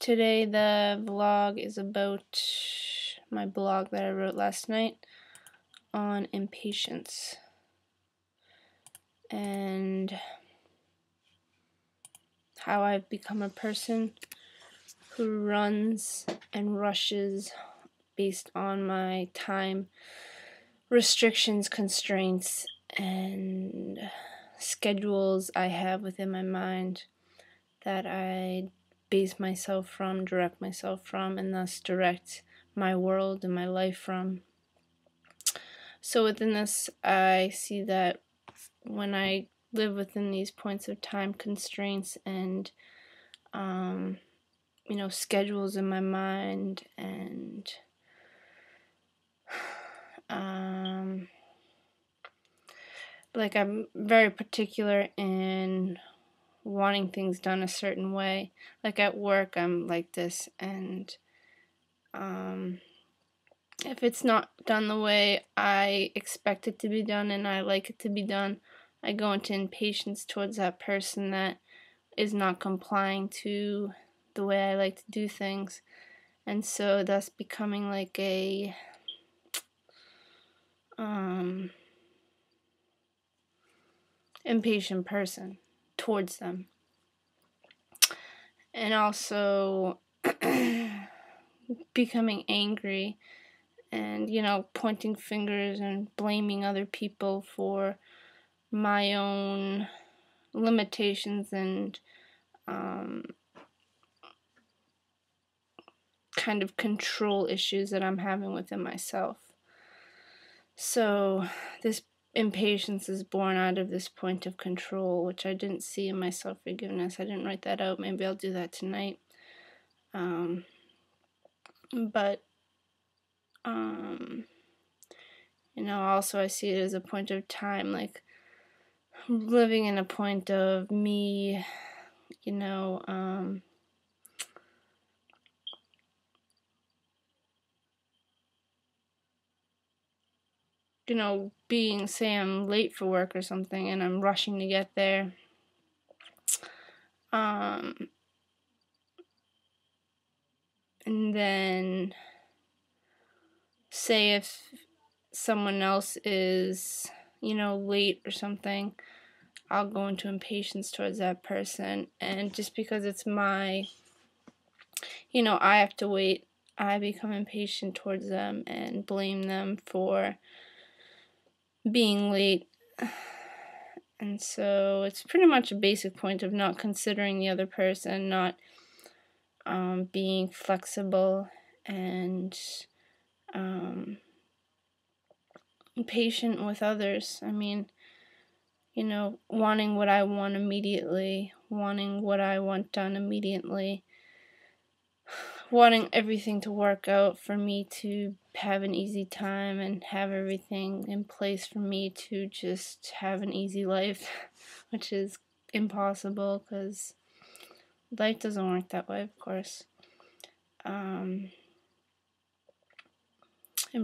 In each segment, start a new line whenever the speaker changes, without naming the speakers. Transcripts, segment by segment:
Today the vlog is about my blog that I wrote last night on impatience and how I've become a person who runs and rushes based on my time restrictions, constraints, and schedules I have within my mind that I base myself from, direct myself from, and thus direct my world and my life from. So within this, I see that when I live within these points of time constraints and schedules in my mind and like I'm very particular in wanting things done a certain way. Like at work, I'm like this, and if it's not done the way I expect it to be done and I like it to be done, I go into impatience towards that person that is not complying to the way I like to do things, and so thus becoming like a impatient person towards them. And also becoming angry and, pointing fingers and blaming other people for my own limitations and kind of control issues that I'm having within myself. So this impatience is born out of this point of control, which I didn't see in my self-forgiveness. I didn't write that out. Maybe I'll do that tonight. But also I see it as a point of time, like living in a point of me, say I'm late for work or something and I'm rushing to get there. And then say if someone else is, late or something, I'll go into impatience towards that person, and just because it's my, I have to wait, I become impatient towards them and blame them for being late. And so it's pretty much a basic point of not considering the other person, not being flexible and patient with others. I mean, wanting what I want immediately, wanting what I want done immediately, wanting everything to work out for me to have an easy time and have everything in place for me to just have an easy life, which is impossible because life doesn't work that way, of course. In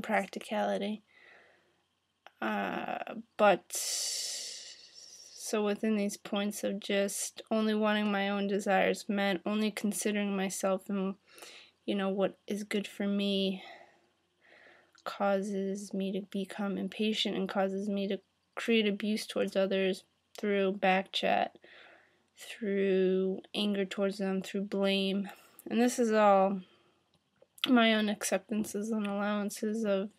practicality. But so within these points of just only wanting my own desires met, only considering myself and what is good for me, causes me to become impatient and causes me to create abuse towards others through backchat, through anger towards them, through blame. And this is all my own acceptances and allowances of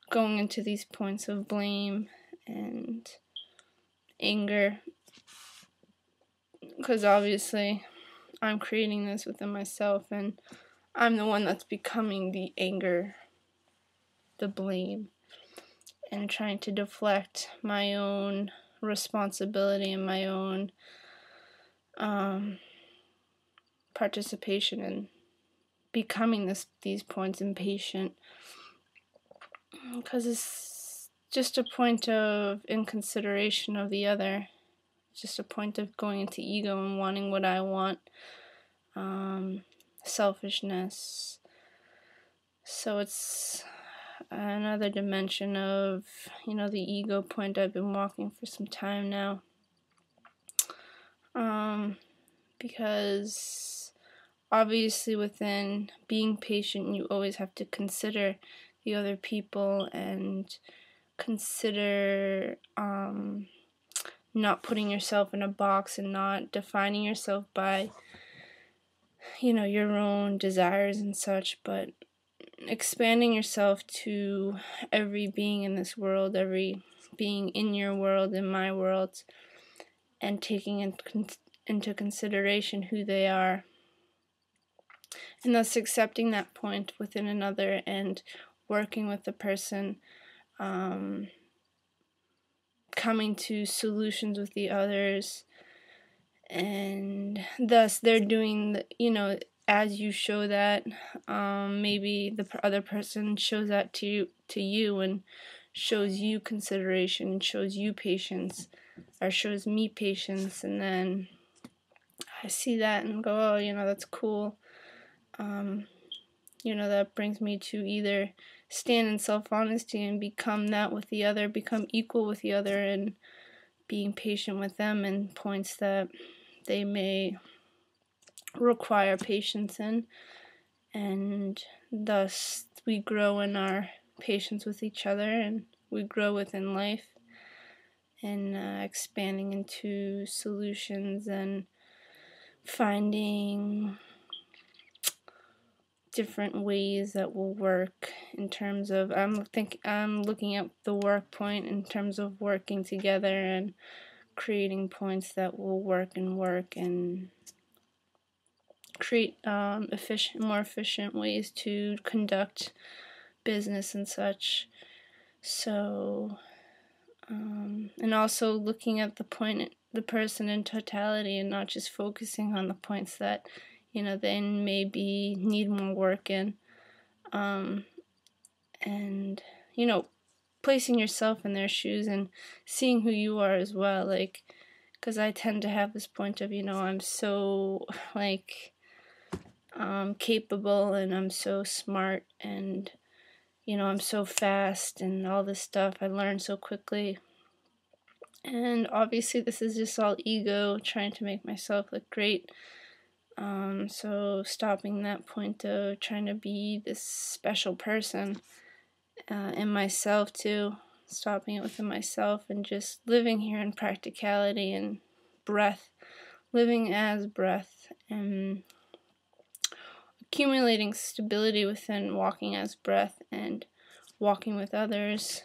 going into these points of blame and anger, because obviously I'm creating this within myself and I'm the one that's becoming the anger, the blame, and trying to deflect my own responsibility and my own participation in becoming these points impatient, because it's just a point of inconsideration of the other. It's just a point of going into ego and wanting what I want, selfishness. So it's another dimension of, the ego point I've been walking for some time now. Because obviously within being patient, you always have to consider the other people and consider not putting yourself in a box and not defining yourself by, your own desires and such, but expanding yourself to every being in this world, every being in your world, in my world, and taking into consideration who they are, and thus accepting that point within another and working with the person, coming to solutions with the others, and thus they're doing as you show that, maybe the other person shows that to you and shows you consideration, shows you patience, or shows me patience, and then I see that and go, oh, that's cool. That brings me to either stand in self-honesty and become that with the other, become equal with the other, and being patient with them in points that they may require patience in, and thus we grow in our patience with each other, and we grow within life, and expanding into solutions and finding different ways that will work in terms of, I'm looking at the work point in terms of working together and creating points that will work and create more efficient ways to conduct business and such. So, and also looking at the person in totality, and not just focusing on the points that they maybe need more work in, and placing yourself in their shoes and seeing who you are as well, like, because I tend to have this point of, I'm so capable, and I'm so smart, and I'm so fast, and all this stuff. I learn so quickly, and obviously this is just all ego trying to make myself look great. So stopping that point of trying to be this special person in myself too, stopping it within myself, and just living here in practicality and breath, living as breath, and accumulating stability within walking as breath and walking with others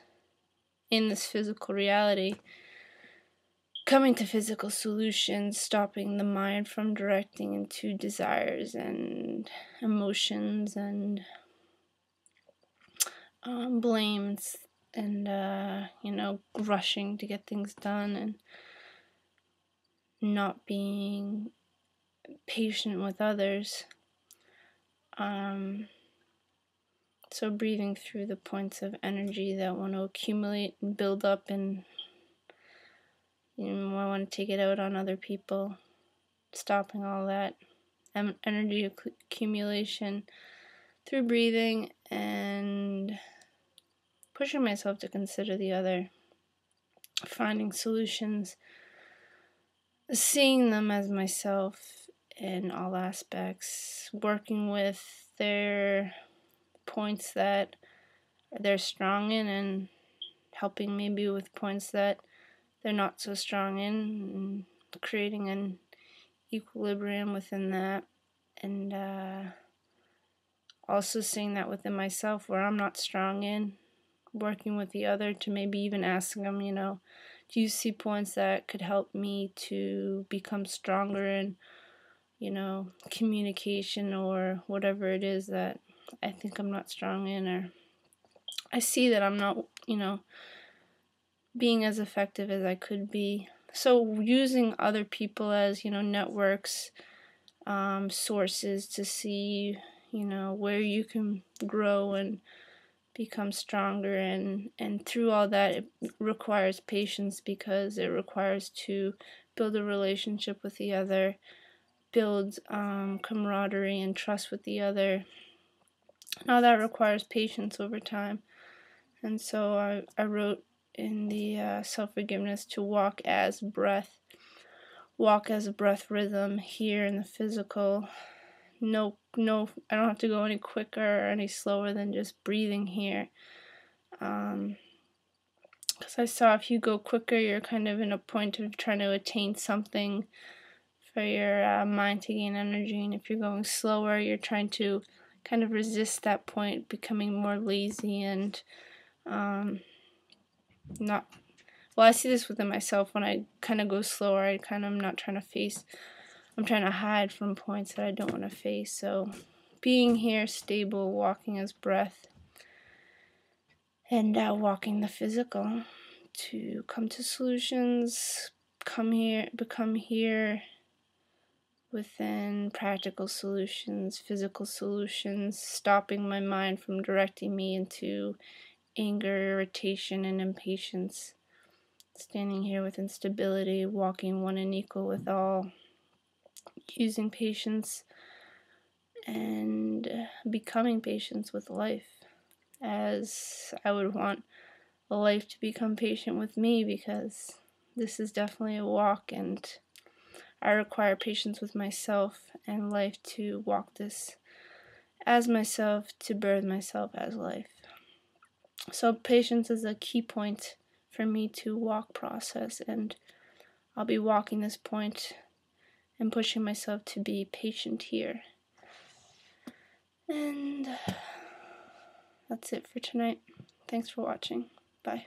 in this physical reality, coming to physical solutions, stopping the mind from directing into desires and emotions and blames, and rushing to get things done, and not being patient with others. So breathing through the points of energy that want to accumulate and build up, and I want to take it out on other people, stopping all that energy accumulation through breathing, and pushing myself to consider the other, finding solutions, seeing them as myself in all aspects, working with their points that they're strong in, and helping maybe with points that they're not so strong in, and creating an equilibrium within that, and also seeing that within myself where I'm not strong in, working with the other to maybe even asking them, do you see points that could help me to become stronger in, communication, or whatever it is that I think I'm not strong in, or I see that I'm not, being as effective as I could be. So using other people as, networks, sources to see, where you can grow and become stronger, and through all that it requires patience, because it requires to build a relationship with the other, build camaraderie and trust with the other, and all that requires patience over time. And so I wrote in the self-forgiveness to walk as a breath rhythm here in the physical, I don't have to go any quicker or any slower than just breathing here. Because I saw if you go quicker, you're kind of in a point of trying to attain something for your mind to gain energy, and if you're going slower, you're trying to kind of resist that point, becoming more lazy and not. Well, I see this within myself when I kind of go slower. I'm not trying to face. I'm trying to hide from points that I don't want to face. So, being here, stable, walking as breath, and walking the physical to come to solutions. Become here within practical solutions, physical solutions, stopping my mind from directing me into anger, irritation, and impatience. Standing here with instability, walking one and equal with all, using patience and becoming patient with life, as I would want a life to become patient with me, because this is definitely a walk, and I require patience with myself and life to walk this as myself, to birth myself as life. So patience is a key point for me to walk process, and I'll be walking this point and pushing myself to be patient here. And that's it for tonight. Thanks for watching. Bye.